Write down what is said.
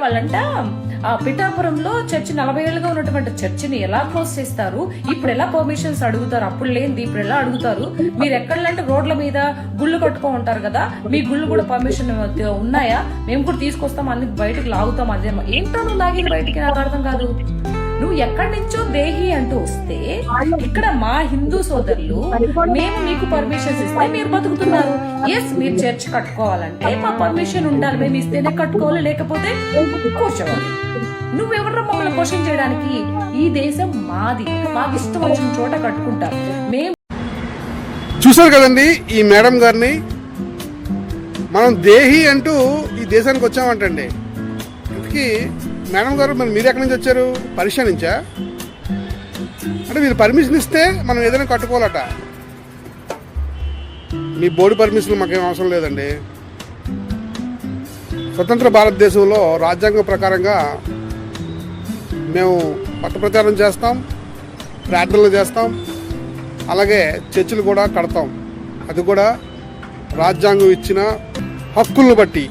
వాళ్ళంట పిఠాపురంలో చర్చి 40 ఏళ్ళుగా ఉన్నటువంటి చర్చిని ఎలా క్లోజ్ చేస్తారు, ఇప్పుడు ఎలా పర్మిషన్స్ అడుగుతారు, అప్పుడు లేనిది ఇప్పుడు ఎలా అడుగుతారు, మీరు ఎక్కడంటే రోడ్ల మీద గుళ్ళు కట్టుకో ఉంటారు కదా, మీ గుళ్ళు కూడా పర్మిషన్ ఉన్నాయా, మేము కూడా తీసుకొస్తాం, అన్ని బయటకు లాగుతాం, అదే ఏంటో నువ్వు లాగేది బయటికి, నాకు అర్థం కాదు. నువ్వు ఎక్కడి నుంచో దేహి అంటూ వస్తే ఇక్కడ మా హిందూ సోదరులు మేము మీకు పర్మిషన్స్ ఇస్తే మీరు బతుకుతున్నారు. ఎస్, మీరు చర్చ్ కట్టుకోవాలంటే మా పర్మిషన్ ఉండాలి, మేము ఇస్తేనే కట్టుకోవాలి, లేకపోతే కూర్చోవాలి. నువ్వెవరు మమ్మల్ని క్వశ్చన్ చేయడానికి? ఈ దేశం మాది, మాకు ఇష్టం వచ్చిన చోట కట్టుకుంటాం. మేము చూసారు కదండి ఈ మేడం గారిని. మనం దేహి అంటూ ఈ దేశానికి వచ్చామంటండి. ఇంతకీ మేడం గారు, మరి మీరు ఎక్కడి నుంచి వచ్చారు? పరీక్ష నుంచా? అంటే మీరు పర్మిషన్ ఇస్తే మనం ఏదైనా కట్టుకోవాలట. మీ బోర్డు పర్మిషన్ మాకేం అవసరం లేదండి. స్వతంత్ర భారతదేశంలో రాజ్యాంగం ప్రకారంగా మేము పట్టప్రచారం చేస్తాం, ప్రార్థనలు చేస్తాం, అలాగే చర్చిలు కూడా కడతాం. అది కూడా రాజ్యాంగం ఇచ్చిన హక్కులను బట్టి.